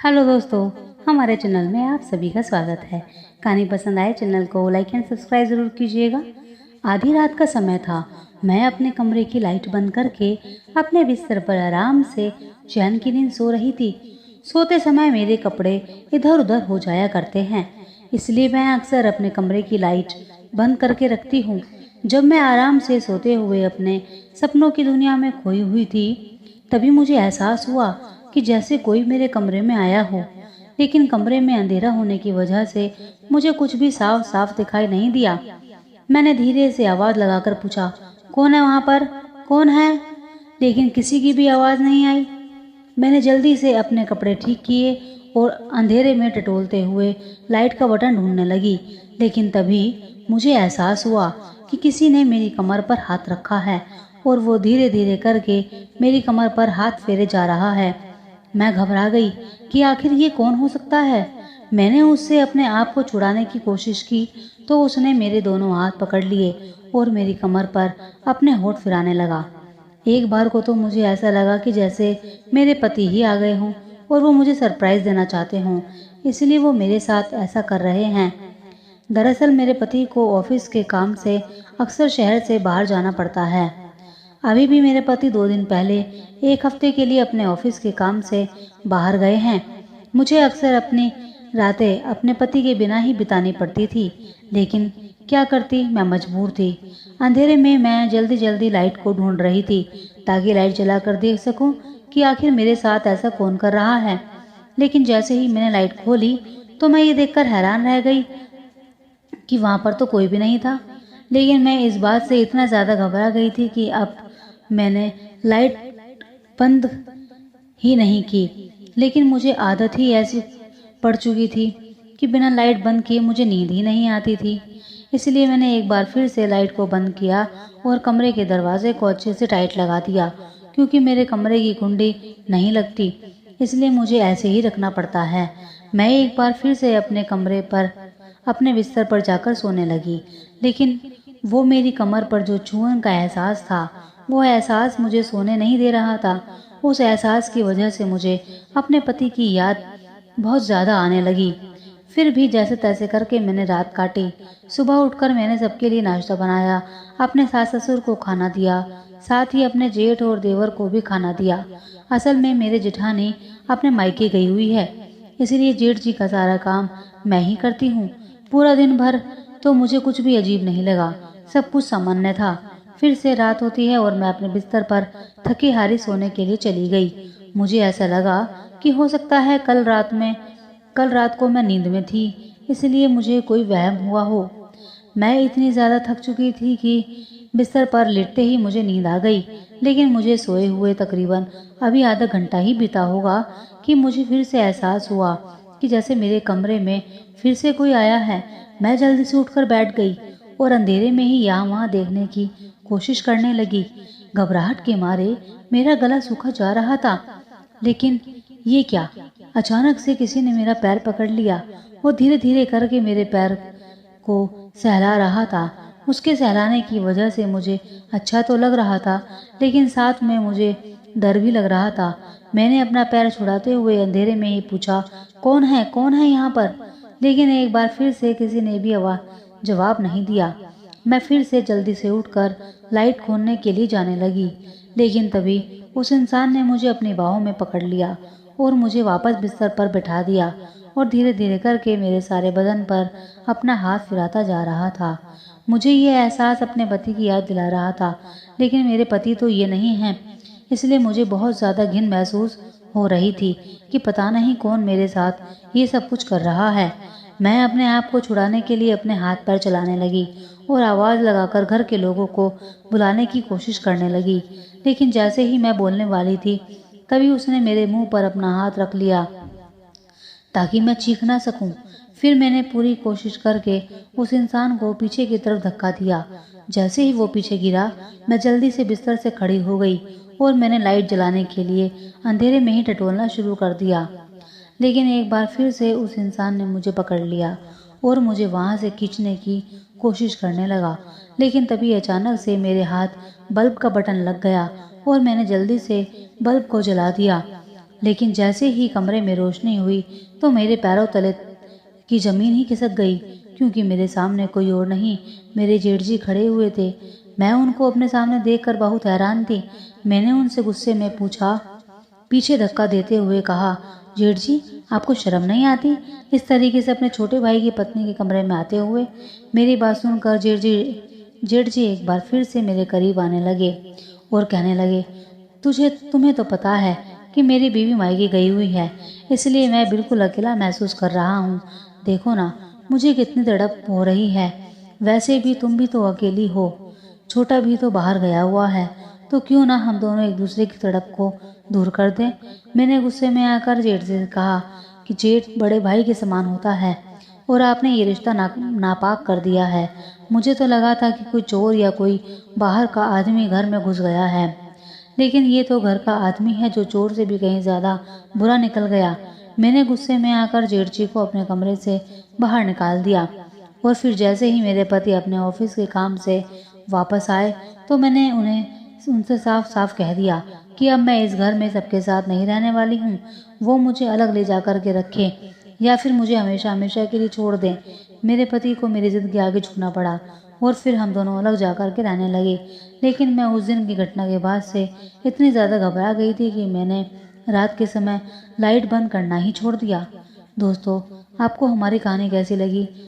Hello दोस्तों, हमारे channel में आप सभी का स्वागत है। कहानी पसंद आए चैनल को लाइक एंड सब्सक्राइब ज़रूर कीजिएगा। आधी रात का समय था। मैं अपने कमरे की लाइट बंद करके अपने बिस्तर पर आराम से चैन की नींद सो रही थी। सोते समय मेरे कपड़े इधर उधर हो जाया करते हैं, इसलिए मैं अक्सर अपने कमरे की लाइट बंद करके रखती हूँ। जब मैं आराम से सोते हुए अपने सपनों की दुनिया में खोई हुई थी, तभी मुझे एहसास हुआ कि जैसे कोई मेरे कमरे में आया हो, लेकिन कमरे में अंधेरा होने की वजह से मुझे कुछ भी साफ साफ दिखाई नहीं दिया। मैंने धीरे से आवाज लगाकर पूछा, कौन है वहां पर? कौन है? लेकिन किसी की भी आवाज नहीं आई। मैंने जल्दी से अपने कपड़े ठीक किए और अंधेरे में टटोलते हुए लाइट का बटन ढूंढने लगी, लेकिन तभी मुझे एहसास हुआ कि किसी ने मेरी कमर पर हाथ रखा है और वो धीरे धीरे करके मेरी कमर पर हाथ फेरे जा रहा है। मैं घबरा गई कि आखिर ये कौन हो सकता है। मैंने उससे अपने आप को छुड़ाने की कोशिश की तो उसने मेरे दोनों हाथ पकड़ लिए और मेरी कमर पर अपने होंठ फिराने लगा। एक बार को तो मुझे ऐसा लगा कि जैसे मेरे पति ही आ गए हों और वो मुझे सरप्राइज देना चाहते हों, इसलिए वो मेरे साथ ऐसा कर रहे हैं। दरअसल मेरे पति को ऑफिस के काम से अक्सर शहर से बाहर जाना पड़ता है। अभी भी मेरे पति 2 दिन पहले 1 हफ्ते के लिए अपने ऑफिस के काम से बाहर गए हैं। मुझे अक्सर अपनी रातें अपने पति के बिना ही बितानी पड़ती थी, लेकिन क्या करती, मैं मजबूर थी। अंधेरे में मैं जल्दी जल्दी लाइट को ढूंढ रही थी ताकि लाइट जलाकर देख सकूं कि आखिर मेरे साथ ऐसा कौन कर रहा है। लेकिन जैसे ही मैंने लाइट खोली तो मैं ये देखकर हैरान रह गई कि वहां पर तो कोई भी नहीं था। लेकिन मैं इस बात से इतना ज़्यादा घबरा गई थी कि अब मैंने लाइट बंद ही नहीं की। लेकिन मुझे आदत ही ऐसी पड़ चुकी थी कि बिना लाइट बंद किए मुझे नींद ही नहीं आती थी। इसलिए मैंने एक बार फिर से लाइट को बंद किया और कमरे के दरवाजे को अच्छे से टाइट लगा दिया, क्योंकि मेरे कमरे की कुंडी नहीं लगती, इसलिए मुझे ऐसे ही रखना पड़ता है। मैं एक बार फिर से अपने कमरे पर अपने बिस्तर पर जाकर सोने लगी, लेकिन वो मेरी कमर पर जो छुअन का एहसास था, वो एहसास मुझे सोने नहीं दे रहा था। उस एहसास की वजह से मुझे अपने पति की याद बहुत ज़्यादा आने लगी। फिर भी जैसे तैसे करके मैंने रात काटी। सुबह उठकर मैंने सबके लिए नाश्ता बनाया, अपने सास ससुर को खाना दिया, साथ ही अपने जेठ और देवर को भी खाना दिया। असल में मेरे जेठानी अपने मायके गई हुई है, इसलिए जेठ जी का सारा काम मैं ही करती हूँ। पूरा दिन भर तो मुझे कुछ भी अजीब नहीं लगा, सब कुछ सामान्य था। फिर से रात होती है और मैं अपने बिस्तर पर थकी हारी सोने के लिए चली गई। मुझे ऐसा लगा कि हो सकता है कल रात को मैं नींद में थी, इसलिए मुझे कोई वहम हुआ हो। मैं इतनी ज़्यादा थक चुकी थी कि बिस्तर पर लेटते ही मुझे नींद आ गई, लेकिन मुझे सोए हुए तकरीबन अभी आधा घंटा ही बीता होगा कि मुझे फिर से एहसास हुआ कि जैसे मेरे कमरे में फिर से कोई आया है। मैं जल्दी से उठकर बैठ गई और अंधेरे में ही यहाँ वहाँ देखने की कोशिश करने लगी। घबराहट के मारे मेरा गला सूखा जा रहा था। लेकिन ये क्या, अचानक से किसी ने मेरा पैर पकड़ लिया और धीरे धीरे करके मेरे पैर को सहला रहा था। उसके सहलाने की वजह से मुझे अच्छा तो लग रहा था, लेकिन साथ में मुझे डर भी लग रहा था। मैंने अपना पैर छुड़ाते हुए अंधेरे में ही पूछा, कौन है यहाँ पर? लेकिन एक बार फिर से किसी ने भी जवाब नहीं दिया। मैं फिर से जल्दी से उठकर लाइट खोलने के लिए जाने लगी, लेकिन तभी उस इंसान ने मुझे अपनी बाहों में पकड़ लिया और मुझे वापस बिस्तर पर बिठा दिया और धीरे धीरे करके मेरे सारे बदन पर अपना हाथ फिराता जा रहा था। मुझे ये एहसास अपने पति की याद दिला रहा था, लेकिन मेरे पति तो ये नहीं हैं, इसलिए मुझे बहुत ज़्यादा घिन महसूस हो रही थी कि पता नहीं कौन मेरे साथ ये सब कुछ कर रहा है। मैं अपने आप को छुड़ाने के लिए अपने हाथ पैर चलाने लगी और आवाज़ लगाकर घर के लोगों को बुलाने की कोशिश करने लगी, लेकिन जैसे ही मैं बोलने वाली थी तभी उसने मेरे मुंह पर अपना हाथ रख लिया ताकि मैं चीख ना सकूं। फिर मैंने पूरी कोशिश करके उस इंसान को पीछे की तरफ धक्का दिया। जैसे ही वो पीछे गिरा, मैं जल्दी से बिस्तर से खड़ी हो गई और मैंने लाइट जलाने के लिए अंधेरे में ही टटोलना शुरू कर दिया। लेकिन एक बार फिर से उस इंसान ने मुझे पकड़ लिया और मुझे वहां से खींचने की कोशिश करने लगा, लेकिन तभी अचानक से मेरे हाथ बल्ब का बटन लग गया और मैंने जल्दी से बल्ब को जला दिया। लेकिन जैसे ही कमरे में रोशनी हुई तो मेरे पैरों तले की ज़मीन ही खिसक गई, क्योंकि मेरे सामने कोई और नहीं, मेरे जेठ जी खड़े हुए थे। मैं उनको अपने सामने देखकर बहुत हैरान थी। मैंने उनसे गुस्से में पीछे धक्का देते हुए कहा, जेठ जी, आपको शर्म नहीं आती इस तरीके से अपने छोटे भाई की पत्नी के कमरे में आते हुए? मेरी बात सुनकर जेठ जी एक बार फिर से मेरे करीब आने लगे और कहने लगे, तुम्हें तो पता है कि मेरी बीवी मायके गई हुई है, इसलिए मैं बिल्कुल अकेला महसूस कर रहा हूँ। देखो ना, मुझे कितनी तड़प हो रही है। वैसे भी तुम भी तो अकेली हो, छोटा भी तो बाहर गया हुआ है, तो क्यों ना हम दोनों एक दूसरे की तड़प को दूर कर दें। मैंने गुस्से में आकर जेठ से कहा कि जेठ बड़े भाई के समान होता है और आपने ये रिश्ता नापाक कर दिया है। मुझे तो लगा था कि कोई चोर या कोई बाहर का आदमी घर में घुस गया है, लेकिन ये तो घर का आदमी है जो चोर से भी कहीं ज़्यादा बुरा निकल गया। मैंने गुस्से में आकर जेठ जी को अपने कमरे से बाहर निकाल दिया और फिर जैसे ही मेरे पति अपने ऑफिस के काम से वापस आए तो मैंने उनसे साफ साफ कह दिया कि अब मैं इस घर में सबके साथ नहीं रहने वाली हूँ। वो मुझे अलग ले जा कर के रखें या फिर मुझे हमेशा हमेशा के लिए छोड़ दें। मेरे पति को मेरी जिद के आगे झुकना पड़ा और फिर हम दोनों अलग जा कर के रहने लगे। लेकिन मैं उस दिन की घटना के बाद से इतनी ज़्यादा घबरा गई थी कि मैंने रात के समय लाइट बंद करना ही छोड़ दिया। दोस्तों, आपको हमारी कहानी कैसी लगी